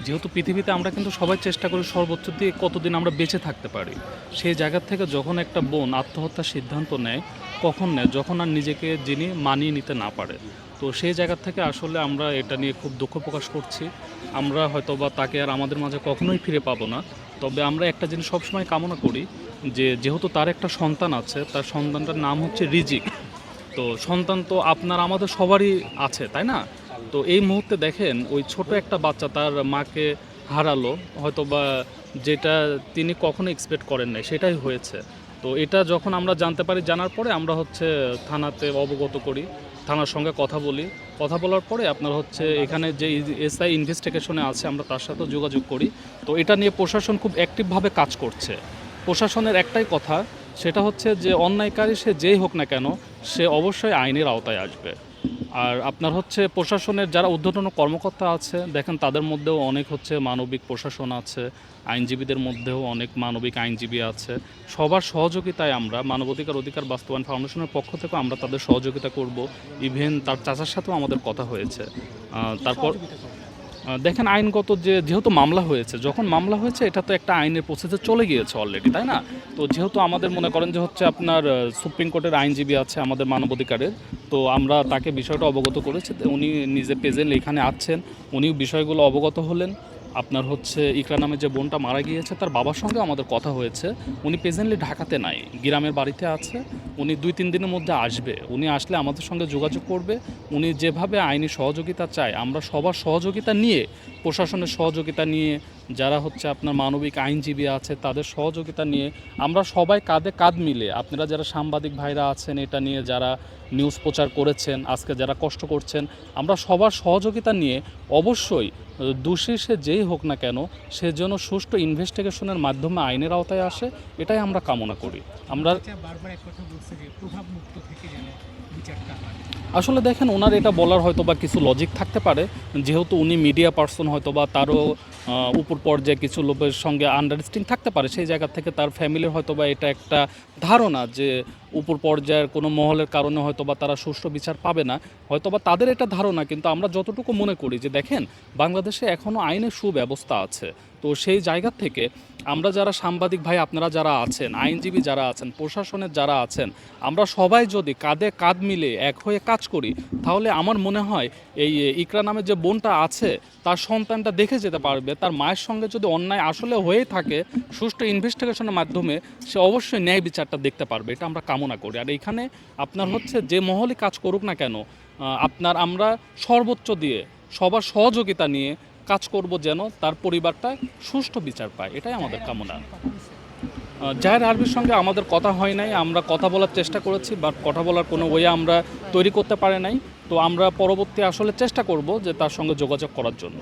যেহেতু পৃথিবীতে আমরা কিন্তু সবাই চেষ্টা করি সর্বোচ্চ দিয়ে কতদিন আমরা বেঁচে থাকতে পারি। সেই জায়গা থেকে যখন একটা বোন আত্মহত্যার সিদ্ধান্ত নেয়, কখন নেয়? যখন আর নিজেকে যিনি মানিয়ে নিতে না পারে। তো সেই জায়গা থেকে আসলে আমরা এটা নিয়ে খুব দুঃখ প্রকাশ করছি। আমরা হয়তোবা তাকে আর আমাদের মাঝে কখনোই ফিরে পাবো না। তবে আমরা একটা জিনিস সবসময় কামনা করি যে যেহেতু তার একটা সন্তান আছে, তার সন্তানটার নাম হচ্ছে রিজিক। তো সন্তান তো আপনার আমাদের সবারই আছে, তাই না? তো এই মুহূর্তে দেখেন ওই ছোট একটা বাচ্চা তার মাকে হারালো, হয়তোবা যেটা তিনি কখনো এক্সপেক্ট করেন নাই সেটাই হয়েছে। তো এটা যখন আমরা জানতে পারি, জানার পরে আমরা হচ্ছে থানাতে অবগত করি, থানার সঙ্গে কথা বলি। কথা বলার পরে আপনার হচ্ছে এখানে যে এসআই ইনভেস্টিগেশনে আছে আমরা তার সাথেও যোগাযোগ করি। তো এটা নিয়ে প্রশাসন খুব অ্যাক্টিভভাবে কাজ করছে। প্রশাসনের একটাই কথা, সেটা হচ্ছে যে অন্যায়কারী সে যেই হোক না কেন, সে অবশ্যই আইনের আওতায় আসবে। আর আপনার হচ্ছে প্রশাসনের যারা ঊর্ধ্বতন কর্মকর্তা আছে, দেখেন তাদের মধ্যেও অনেক হচ্ছে মানবিক প্রশাসন আছে, আইনজীবীদের মধ্যেও অনেক মানবিক আইনজীবী আছে। সবার সহযোগিতায় আমরা মানবাধিকার অধিকার বাস্তবায়ন ফাউন্ডেশনের পক্ষ থেকে আমরা তাদের সহযোগিতা করব। ইভেন তার চাচার সাথেও আমাদের কথা হয়েছে। তারপর দেখেন আইনগত যেহেতু মামলা হয়েছে, যখন মামলা হয়েছে এটা তো একটা আইনের প্রসেসে চলে গিয়েছে অলরেডি, তাই না? তো যেহেতু আমাদের মনে করেন যে হচ্ছে আপনার সুপ্রিম কোর্টের আইনজীবী আছে আমাদের মানবাধিকারের, তো আমরা তাকে বিষয়টা অবগত করেছি। উনি নিজে প্রেজেন্ট এখানে আছেন, উনিও বিষয়গুলো অবগত হলেন। আপনার হচ্ছে ইকরা নামে যে বোনটা মারা গিয়েছে তার বাবার সঙ্গে আমাদের কথা হয়েছে। উনি প্রেজেন্টলি ঢাকাতে নাই, গ্রামের বাড়িতে আছে। উনি 2-3 দিনের মধ্যে আসবে। উনি আসলে আমাদের সঙ্গে যোগাযোগ করবে। উনি যেভাবে আইনি সহযোগিতা চায় আমরা সবার সহযোগিতা নিয়ে, প্রশাসনের সহযোগিতা নিয়ে, যারা হচ্ছে আপনার মানবিক আইনজীবী আছে তাদের সহযোগিতা নিয়ে আমরা সবাই কাঁধে কাঁধ মিলে, আপনারা যারা সাংবাদিক ভাইরা আছেন এটা নিয়ে যারা নিউজ প্রচার করেছেন, আজকে যারা কষ্ট করছেন, আমরা সবার সহযোগিতা নিয়ে অবশ্যই দোষী সে যেই হোক না কেন সে যেন সুষ্ঠু ইনভেস্টিগেশনের মাধ্যমে আইনের আওতায় আসে, এটাই আমরা কামনা করি। আমরা বারবার এক কথা বলছে যে প্রভাব মুক্ত থেকে যেন বিচারটা হয়। আসলে দেখেন ওনার এটা বলার হয়তো বা কিছু লজিক থাকতে পারে, যেহেতু উনি মিডিয়া পার্সন, হয়তো বা তারও উপর পর্যায়ে কিছু লোকের সঙ্গে আন্ডারস্ট্যান্ডিং থাকতে পারে। সেই জায়গা থেকে তার ফ্যামিলির হয়তো বা এটা একটা ধারণা যে উপর পর্যায়ের কোনো মহলের কারণে হয়তো বা তারা সুষ্ঠু বিচার পাবে না, হয়তো বা তাদের এটা ধারণা। কিন্তু আমরা যতটুকু মনে করি যে দেখেন বাংলাদেশে এখনও আইনের সুব্যবস্থা আছে। তো সেই জায়গা থেকে আমরা যারা সাংবাদিক ভাই আপনারা যারা আছেন, আইনজীবী যারা আছেন, প্রশাসনের যারা আছেন, আমরা সবাই যদি কাঁধে কাঁধ মিলে এক হয়ে কাজ করি, তাহলে আমার মনে হয় এই ইকরা নামে যে বোনটা আছে তার সন্তানটা দেখে যেতে পারবে তার মায়ের সঙ্গে যদি অন্যায় আসলে হয়ে থাকে, সুষ্ঠু ইনভেস্টিগেশনের মাধ্যমে সে অবশ্যই ন্যায় বিচারটা দেখতে পারবে। এটা আমরা কামনা করি। আর এইখানে আপনার হচ্ছে যে মহলই কাজ করুক না কেন, আমরা সর্বোচ্চ দিয়ে সবার সহযোগিতা নিয়ে কাজ করব যেন তার পরিবারটা সুষ্ঠু বিচার পায়, এটাই আমাদের কামনা। জাহের আরবির সঙ্গে আমাদের কথা হয় নাই, আমরা কথা বলার চেষ্টা করেছি, বাট কথা বলার কোনো ওয়ে আমরা তৈরি করতে পারি নাই। তো আমরা পরবর্তী আসলে চেষ্টা করব যে তার সঙ্গে যোগাযোগ করার জন্য।